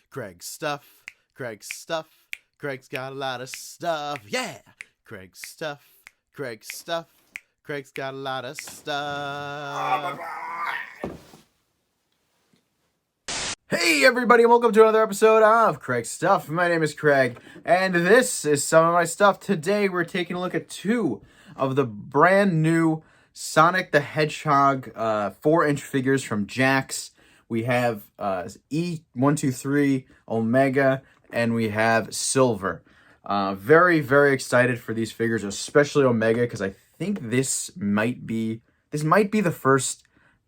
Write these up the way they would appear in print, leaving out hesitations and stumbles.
Craig's stuff. Craig's stuff. Craig's got a lot of stuff. Yeah. Craig's stuff. Craig's stuff. Craig's got a lot of stuff. Hey everybody, and welcome to another episode of Craig's Stuff. My name is Craig, and this is some of my stuff. Today we're taking a look at two of the brand new Sonic the Hedgehog 4-inch figures from Jakks. We have E123, Omega, and we have Silver. Very, very excited for these figures, especially Omega, because I think this might be the first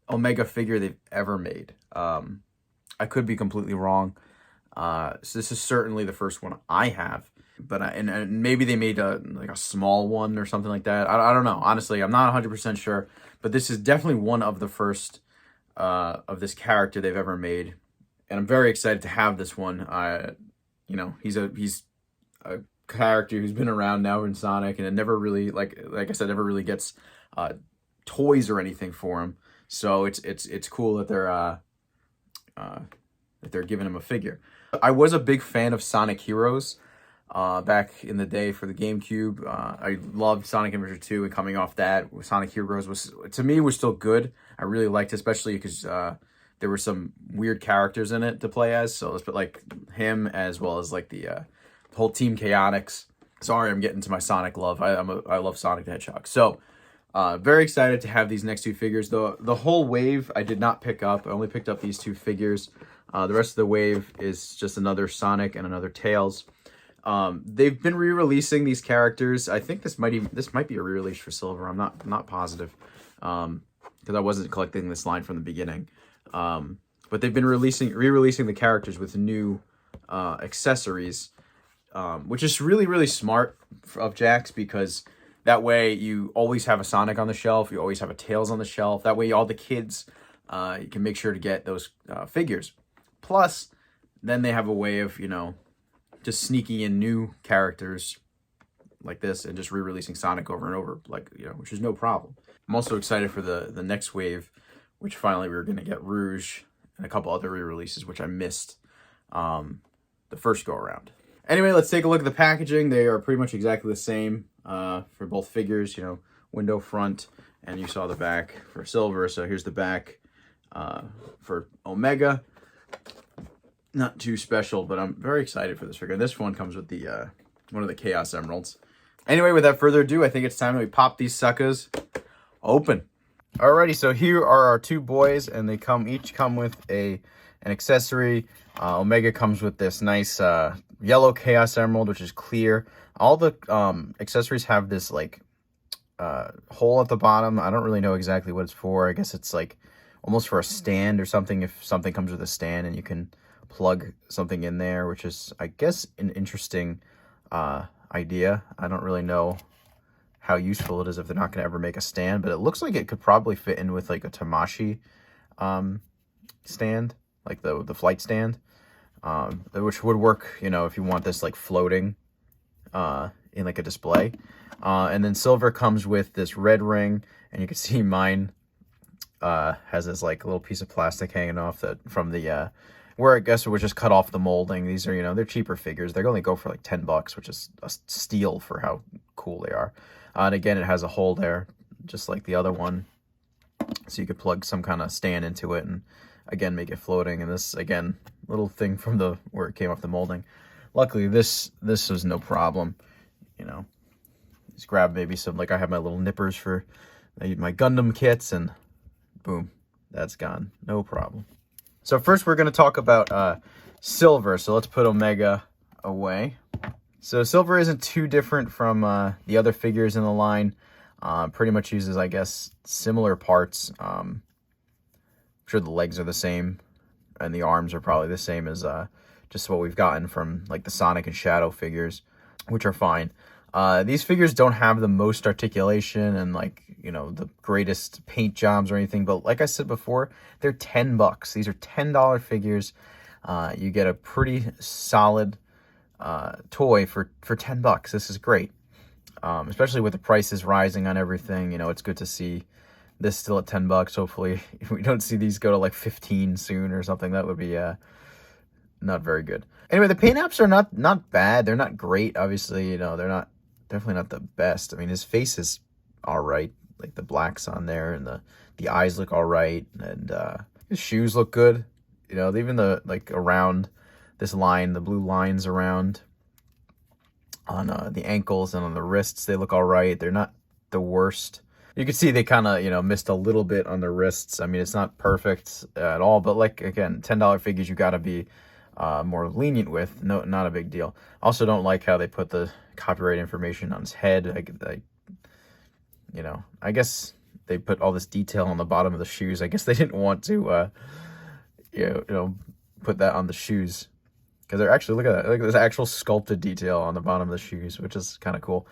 Omega figure they've ever made. I could be completely wrong. So this is certainly the first one I have, but and maybe they made a small one or something like that. I don't know. Honestly, I'm not 100% sure, but this is definitely one of the first of this character they've ever made, and I'm very excited to have this one. He's a character who's been around now in Sonic, and it never really, like I said, never really gets toys or anything for him. So it's cool that they're giving him a figure. I was a big fan of Sonic Heroes back in the day for the GameCube. I loved Sonic Adventure 2, and coming off that, Sonic Heroes was still good. I really liked it, especially because there were some weird characters in it to play as. So let's put like him as well as like the whole Team Chaotix. Sorry, I'm getting to my Sonic love. I love Sonic the Hedgehog. So very excited to have these next two figures. The whole wave I did not pick up. I only picked up these two figures. The rest of the wave is just another Sonic and another Tails. They've been re-releasing these characters. I think this might be a re-release for Silver. I'm not positive, because I wasn't collecting this line from the beginning. But they've been re-releasing the characters with new accessories, which is really, really smart of Jakks, because that way you always have a Sonic on the shelf, you always have a Tails on the shelf. That way all the kids you can make sure to get those figures. Plus, then they have a way of, just sneaking in new characters like this and just re-releasing Sonic over and over, which is no problem. I'm also excited for the next wave, which finally we're going to get Rouge and a couple other re-releases, which I missed the first go-around. Anyway, let's take a look at the packaging. They are pretty much exactly the same for both figures, window front, and you saw the back for Silver. So here's the back for Omega. Not too special, but I'm very excited for this figure. This one comes with the one of the Chaos Emeralds. Anyway, without further ado, I think it's time that we pop these suckers open. Alrighty, so here are our two boys, and they each come with an accessory. Omega comes with this nice yellow Chaos Emerald, which is clear. All the accessories have this hole at the bottom. I don't really know exactly what it's for. I guess it's almost for a stand or something, if something comes with a stand and you can plug something in there, which is, I guess, an interesting idea. I don't really know how useful it is if they're not going to ever make a stand, but it looks like it could probably fit in with a Tamashii stand, like the flight stand, which would work, if you want this floating in a display. And then Silver comes with this red ring, and you can see mine has this little piece of plastic hanging off from the where I guess it was just cut off the molding. These are, they're cheaper figures. They only go for $10, which is a steal for how cool they are. And again, it has a hole there, just like the other one, so you could plug some kind of stand into it and again make it floating. And this, again, little thing from where it came off the molding. Luckily, this was no problem. Just grab maybe some, I have my little nippers for my Gundam kits, and boom, that's gone. No problem. So first we're going to talk about Silver. So let's put Omega away. So Silver isn't too different from the other figures in the line. Pretty much uses, I guess, similar parts. I'm sure the legs are the same, and the arms are probably the same as just what we've gotten from the Sonic and Shadow figures, which are fine. These figures don't have the most articulation and the greatest paint jobs or anything, but like I said before, they're $10. These are $10 figures. You get a pretty solid toy for $10. This is great, especially with the prices rising on everything. It's good to see this still at $10. Hopefully, if we don't see these go to 15 soon or something, that would be not very good. Anyway, the paint apps are not bad. They're not great. Obviously, you know, they're definitely not the best. I mean, his face is all right. Like the black's on there, and the eyes look all right, and his shoes look good. You know, even the, like, around this line, the blue lines around on the ankles and on the wrists, they look all right. They're not the worst. You can see they kind of, you know, missed a little bit on the wrists. I mean, it's not perfect at all, but, like, again, $10 figures you got to be more lenient with. No, not a big deal. Also don't like how they put the copyright information on his head. You know, I guess they put all this detail on the bottom of the shoes. I guess they didn't want to, you know, put that on the shoes. Because they're actually, look at that. Like, there's actual sculpted detail on the bottom of the shoes, which is kind of cool.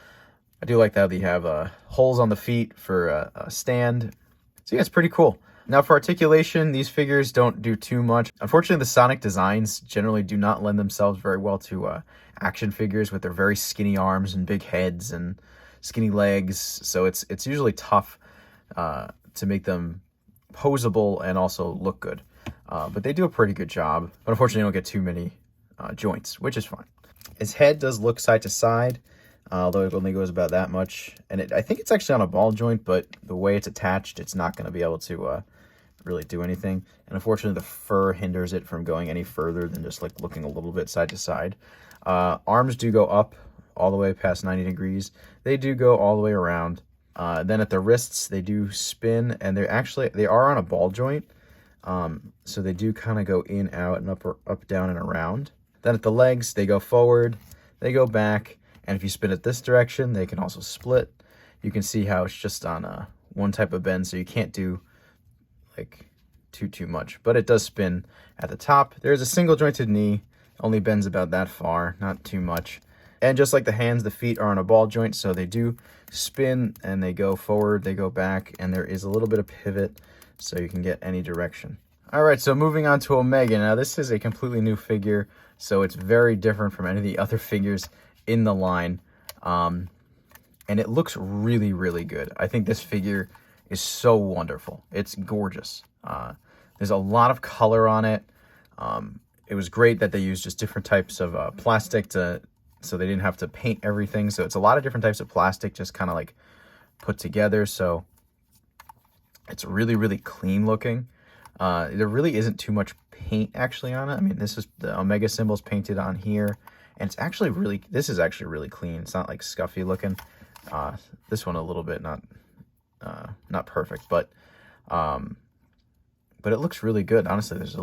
I do like that they have holes on the feet for a stand. So yeah, it's pretty cool. Now for articulation, these figures don't do too much. Unfortunately, the Sonic designs generally do not lend themselves very well to action figures with their very skinny arms and big heads and skinny legs. So it's usually tough to make them posable and also look good. But they do a pretty good job. But unfortunately, you don't get too many joints, which is fine. His head does look side to side, although it only goes about that much. And I think it's actually on a ball joint, but the way it's attached, it's not going to be able to really do anything. And unfortunately, the fur hinders it from going any further than just, like, looking a little bit side to side. Arms do go up all the way past 90 degrees. They do go all the way around. Then at the wrists, they do spin, and they are on a ball joint. So they do kind of go in, out, and up, down, and around. Then at the legs, they go forward, they go back, and if you spin it this direction, they can also split. You can see how it's just on one type of bend, so you can't do, like, too much. But it does spin at the top. There's a single jointed knee, only bends about that far, not too much. And just like the hands, the feet are on a ball joint, so they do spin, and they go forward, they go back, and there is a little bit of pivot, so you can get any direction. All right, so moving on to Omega. Now, this is a completely new figure, so it's very different from any of the other figures in the line. And it looks really, really good. I think this figure is so wonderful. It's gorgeous. There's a lot of color on it. It was great that they used just different types of plastic so they didn't have to paint everything. So it's a lot of different types of plastic just kind of, like, put together. So it's really, really clean looking. There really isn't too much paint actually on it. I mean, this is the Omega symbols painted on here, and this is actually really clean. It's not, like, scuffy looking. This one a little bit not perfect, but it looks really good. Honestly, there's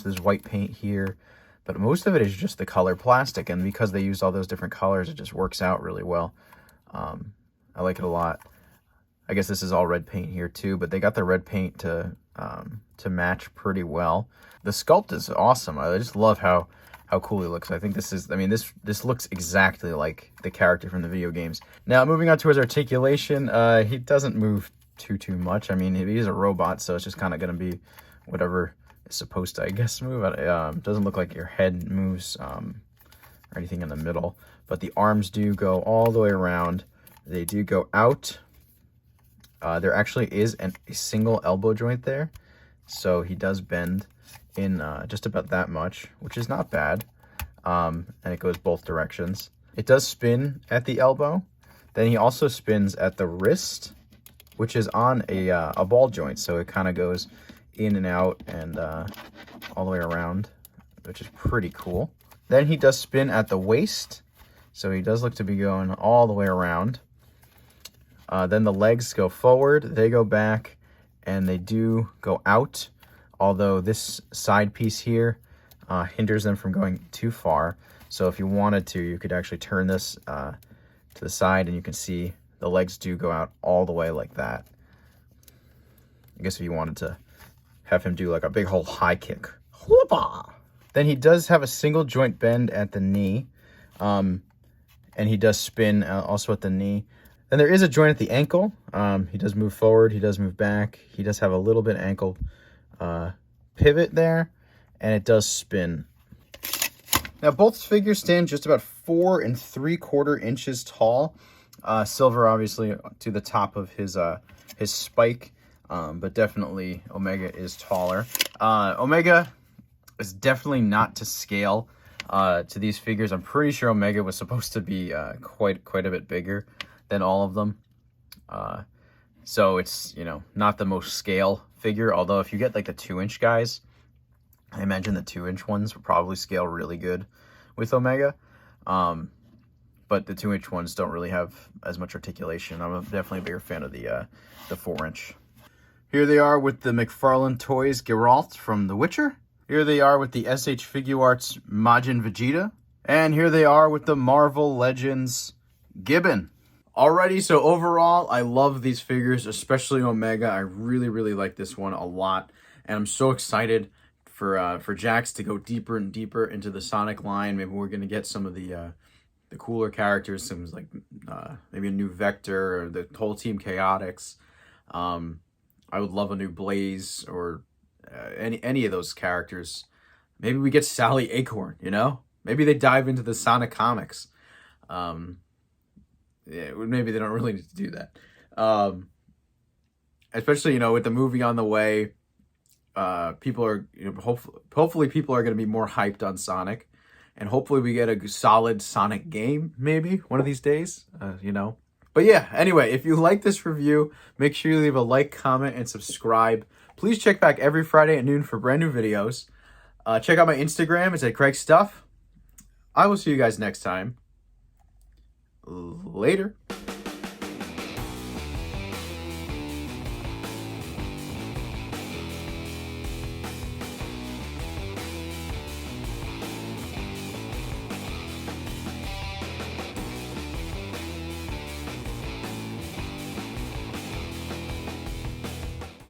there's white paint here, but most of it is just the color plastic, and because they used all those different colors, it just works out really well. I like it a lot. I guess this is all red paint here too, but they got the red paint to match pretty well. The sculpt is awesome. I just love how cool he looks. I think this looks exactly like the character from the video games. Now, moving on to his articulation, he doesn't move too much. I mean, he's a robot, so it's just kind of going to be whatever is supposed to, I guess, move. It doesn't look like your head moves or anything in the middle, but the arms do go all the way around. They do go out. There actually is a single elbow joint there, so he does bend in just about that much, which is not bad, and it goes both directions. It does spin at the elbow. Then he also spins at the wrist, which is on a ball joint, so it kind of goes in and out and all the way around, which is pretty cool. Then he does spin at the waist, so he does look to be going all the way around. Then the legs go forward, they go back, and they do go out, although this side piece here hinders them from going too far. So if you wanted to, you could actually turn this to the side, and you can see the legs do go out all the way like that. I guess if you wanted to have him do like a big whole high kick. Whoopah! Then he does have a single joint bend at the knee, and he does spin also at the knee. Then there is a joint at the ankle. He does move forward, he does move back. He does have a little bit ankle pivot there, and it does spin. Now, both figures stand just about 4 3/4 inches tall. Silver, obviously, to the top of his spike, but definitely Omega is taller. Omega is definitely not to scale to these figures. I'm pretty sure Omega was supposed to be quite a bit bigger than all of them. So it's, you know, not the most scale figure. Although if you get like the 2-inch guys, I imagine the 2-inch ones will probably scale really good with Omega. But the 2-inch ones don't really have as much articulation. I'm definitely a bigger fan of the 4-inch. Here they are with the McFarlane Toys Geralt from The Witcher. Here they are with the SH Figuarts Majin Vegeta. And here they are with the Marvel Legends Gibbon. Alrighty, so overall, I love these figures, especially Omega. I really like this one a lot. And I'm so excited for Jakks to go deeper and deeper into the Sonic line. Maybe we're going to get some of the cooler characters, some like maybe a new Vector or the whole Team Chaotix. I would love a new Blaze or any of those characters. Maybe we get Sally Acorn, you know? Maybe they dive into the Sonic comics. Yeah, maybe they don't really need to do that. Especially, you know, with the movie on the way, people are, you know, hopefully people are going to be more hyped on Sonic. And hopefully we get a solid Sonic game, maybe, one of these days, you know. But yeah, anyway, if you like this review, make sure you leave a like, comment, and subscribe. Please check back every Friday at noon for brand new videos. Check out my Instagram. It's at Craig Stuff. I will see you guys next time. Later.